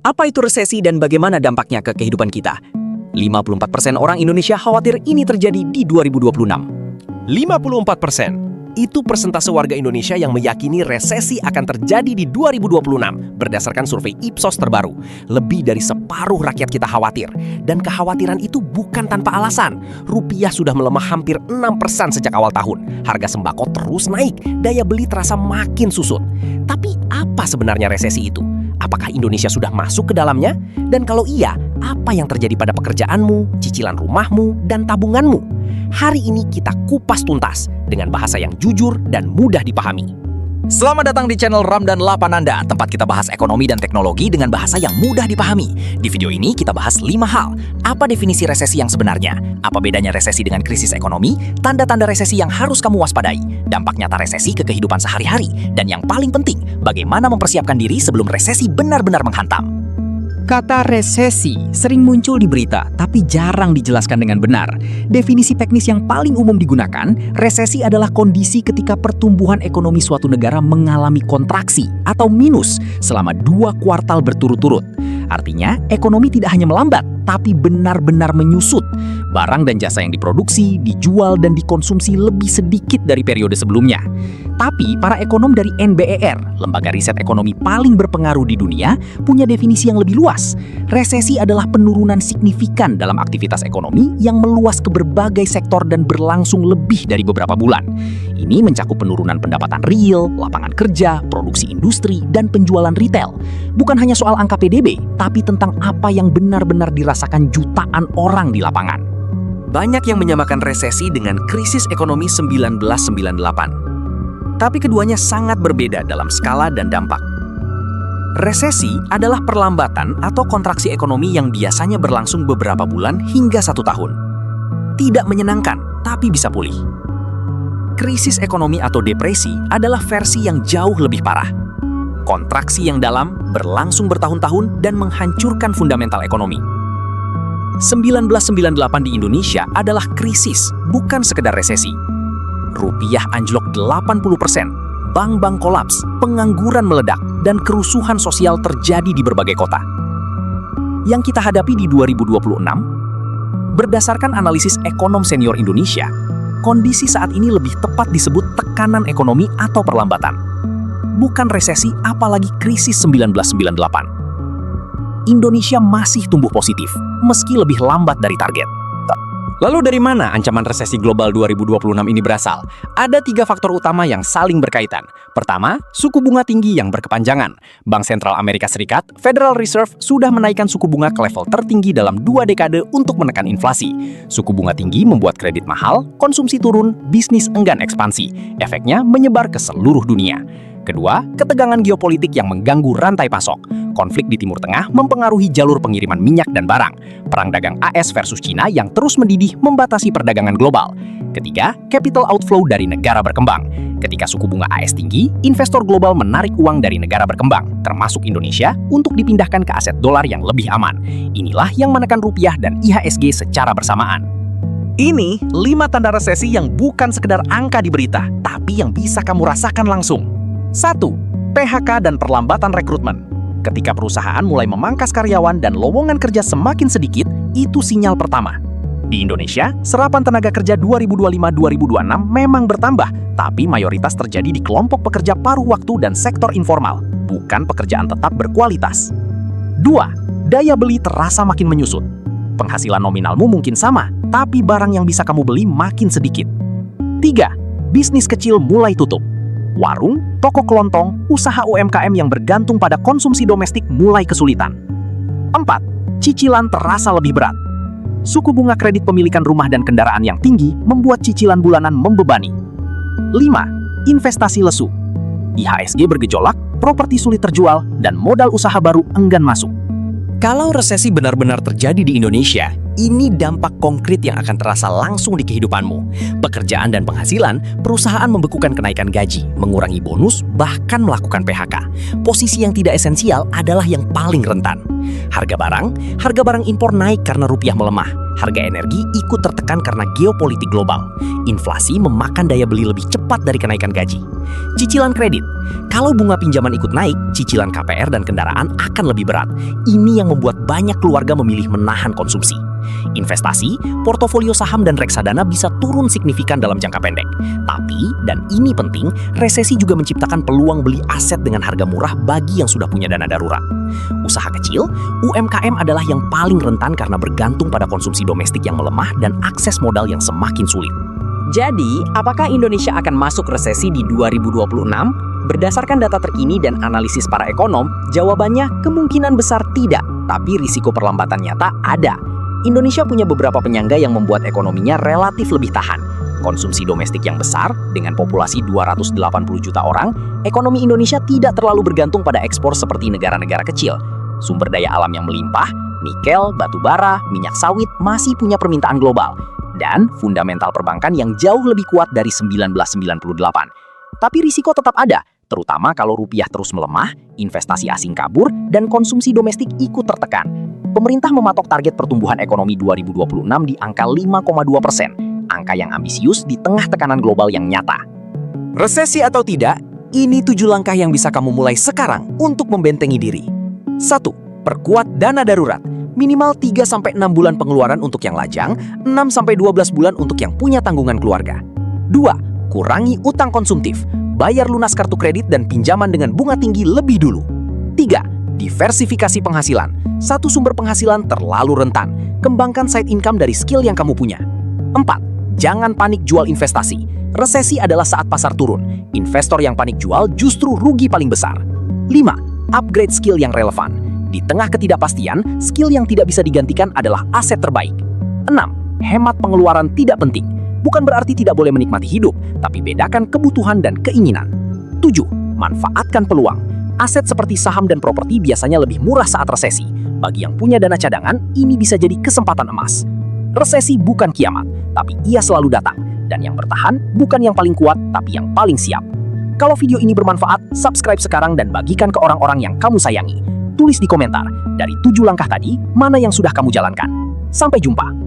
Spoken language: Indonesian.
Apa itu resesi dan bagaimana dampaknya ke kehidupan kita? 54% orang Indonesia khawatir ini terjadi di 2026. 54%. Itu persentase warga Indonesia yang meyakini resesi akan terjadi di 2026 berdasarkan survei Ipsos terbaru. Lebih dari separuh rakyat kita khawatir. Dan kekhawatiran itu bukan tanpa alasan. Rupiah sudah melemah hampir 6% sejak awal tahun. Harga sembako terus naik, daya beli terasa makin susut. Tapi apa sebenarnya resesi itu? Apakah Indonesia sudah masuk ke dalamnya? Dan kalau iya, apa yang terjadi pada pekerjaanmu, cicilan rumahmu, dan tabunganmu? Hari ini kita kupas tuntas dengan bahasa yang jujur dan mudah dipahami. Selamat datang di channel Ramdan Lapananda, tempat kita bahas ekonomi dan teknologi dengan bahasa yang mudah dipahami. Di video ini kita bahas 5 hal. Apa definisi resesi yang sebenarnya? Apa bedanya resesi dengan krisis ekonomi? Tanda-tanda resesi yang harus kamu waspadai? Dampak nyata resesi ke kehidupan sehari-hari? Dan yang paling penting, bagaimana mempersiapkan diri sebelum resesi benar-benar menghantam? Kata resesi sering muncul di berita, tapi jarang dijelaskan dengan benar. Definisi teknis yang paling umum digunakan, resesi adalah kondisi ketika pertumbuhan ekonomi suatu negara mengalami kontraksi atau minus selama 2 kuartal berturut-turut. Artinya, ekonomi tidak hanya melambat, tapi benar-benar menyusut. Barang dan jasa yang diproduksi, dijual, dan dikonsumsi lebih sedikit dari periode sebelumnya. Tapi, para ekonom dari NBER, lembaga riset ekonomi paling berpengaruh di dunia, punya definisi yang lebih luas. Resesi adalah penurunan signifikan dalam aktivitas ekonomi yang meluas ke berbagai sektor dan berlangsung lebih dari beberapa bulan. Ini mencakup penurunan pendapatan real, lapangan kerja, produksi industri, dan penjualan retail. Bukan hanya soal angka PDB, tapi tentang apa yang benar-benar dirasakan jutaan orang di lapangan. Banyak yang menyamakan resesi dengan krisis ekonomi 1998. Tapi keduanya sangat berbeda dalam skala dan dampak. Resesi adalah perlambatan atau kontraksi ekonomi yang biasanya berlangsung beberapa bulan hingga 1 tahun. Tidak menyenangkan, tapi bisa pulih. Krisis ekonomi atau depresi adalah versi yang jauh lebih parah. Kontraksi yang dalam, berlangsung bertahun-tahun dan menghancurkan fundamental ekonomi. 1998 di Indonesia adalah krisis, bukan sekedar resesi. Rupiah anjlok 80%, bank-bank kolaps, pengangguran meledak, dan kerusuhan sosial terjadi di berbagai kota. Yang kita hadapi di 2026, berdasarkan analisis ekonom senior Indonesia, kondisi saat ini lebih tepat disebut tekanan ekonomi atau perlambatan. Bukan resesi, apalagi krisis 1998. Indonesia masih tumbuh positif, meski lebih lambat dari target. Lalu dari mana ancaman resesi global 2026 ini berasal? Ada 3 faktor utama yang saling berkaitan. Pertama, suku bunga tinggi yang berkepanjangan. Bank Sentral Amerika Serikat, Federal Reserve, sudah menaikkan suku bunga ke level tertinggi dalam 2 dekade untuk menekan inflasi. Suku bunga tinggi membuat kredit mahal, konsumsi turun, bisnis enggan ekspansi. Efeknya menyebar ke seluruh dunia. Kedua, ketegangan geopolitik yang mengganggu rantai pasok. Konflik di Timur Tengah mempengaruhi jalur pengiriman minyak dan barang. Perang dagang AS versus China yang terus mendidih membatasi perdagangan global. Ketiga, capital outflow dari negara berkembang. Ketika suku bunga AS tinggi, investor global menarik uang dari negara berkembang, termasuk Indonesia, untuk dipindahkan ke aset dolar yang lebih aman. Inilah yang menekan rupiah dan IHSG secara bersamaan. Ini 5 tanda resesi yang bukan sekedar angka di berita, tapi yang bisa kamu rasakan langsung. 1. PHK dan perlambatan rekrutmen. Ketika perusahaan mulai memangkas karyawan dan lowongan kerja semakin sedikit, itu sinyal pertama. Di Indonesia, serapan tenaga kerja 2025-2026 memang bertambah, tapi mayoritas terjadi di kelompok pekerja paruh waktu dan sektor informal, bukan pekerjaan tetap berkualitas. 2. Daya beli terasa makin menyusut. Penghasilan nominalmu mungkin sama, tapi barang yang bisa kamu beli makin sedikit. 3. Bisnis kecil mulai tutup. Warung, toko kelontong, usaha UMKM yang bergantung pada konsumsi domestik mulai kesulitan. 4. Cicilan terasa lebih berat. Suku bunga kredit pemilikan rumah dan kendaraan yang tinggi membuat cicilan bulanan membebani. 5. Investasi lesu. IHSG bergejolak, properti sulit terjual, dan modal usaha baru enggan masuk. Kalau resesi benar-benar terjadi di Indonesia, ini dampak konkret yang akan terasa langsung di kehidupanmu. Pekerjaan dan penghasilan, perusahaan membekukan kenaikan gaji, mengurangi bonus, bahkan melakukan PHK. Posisi yang tidak esensial adalah yang paling rentan. Harga barang impor naik karena rupiah melemah. Harga energi ikut tertekan karena geopolitik global. Inflasi memakan daya beli lebih cepat dari kenaikan gaji. Cicilan kredit. Kalau bunga pinjaman ikut naik, cicilan KPR dan kendaraan akan lebih berat. Ini yang membuat banyak keluarga memilih menahan konsumsi. Investasi, portofolio saham dan reksadana bisa turun signifikan dalam jangka pendek. Tapi, dan ini penting, resesi juga menciptakan peluang beli aset dengan harga murah bagi yang sudah punya dana darurat. Usaha kecil, UMKM adalah yang paling rentan karena bergantung pada konsumsi domestik yang melemah dan akses modal yang semakin sulit. Jadi, apakah Indonesia akan masuk resesi di 2026? Berdasarkan data terkini dan analisis para ekonom, jawabannya kemungkinan besar tidak, tapi risiko perlambatan nyata ada. Indonesia punya beberapa penyangga yang membuat ekonominya relatif lebih tahan. Konsumsi domestik yang besar, dengan populasi 280 juta orang, ekonomi Indonesia tidak terlalu bergantung pada ekspor seperti negara-negara kecil. Sumber daya alam yang melimpah, nikel, batu bara, minyak sawit masih punya permintaan global. Dan fundamental perbankan yang jauh lebih kuat dari 1998. Tapi risiko tetap ada, terutama kalau rupiah terus melemah, investasi asing kabur, dan konsumsi domestik ikut tertekan. Pemerintah mematok target pertumbuhan ekonomi 2026 di angka 5,2%, angka yang ambisius di tengah tekanan global yang nyata. Resesi atau tidak, ini 7 langkah yang bisa kamu mulai sekarang untuk membentengi diri. 1. Perkuat dana darurat. Minimal 3-6 bulan pengeluaran untuk yang lajang, 6-12 bulan untuk yang punya tanggungan keluarga. 2. Kurangi utang konsumtif. Bayar lunas kartu kredit dan pinjaman dengan bunga tinggi lebih dulu. 3. Diversifikasi penghasilan. Satu sumber penghasilan terlalu rentan. Kembangkan side income dari skill yang kamu punya. 4. Jangan panik jual investasi. Resesi adalah saat pasar turun. Investor yang panik jual justru rugi paling besar. 5. Upgrade skill yang relevan. Di tengah ketidakpastian, skill yang tidak bisa digantikan adalah aset terbaik. 6. Hemat pengeluaran tidak penting. Bukan berarti tidak boleh menikmati hidup, tapi bedakan kebutuhan dan keinginan. 7. Manfaatkan peluang. Aset seperti saham dan properti biasanya lebih murah saat resesi. Bagi yang punya dana cadangan, ini bisa jadi kesempatan emas. Resesi bukan kiamat, tapi ia selalu datang. Dan yang bertahan bukan yang paling kuat, tapi yang paling siap. Kalau video ini bermanfaat, subscribe sekarang dan bagikan ke orang-orang yang kamu sayangi. Tulis di komentar, dari 7 langkah tadi, mana yang sudah kamu jalankan. Sampai jumpa.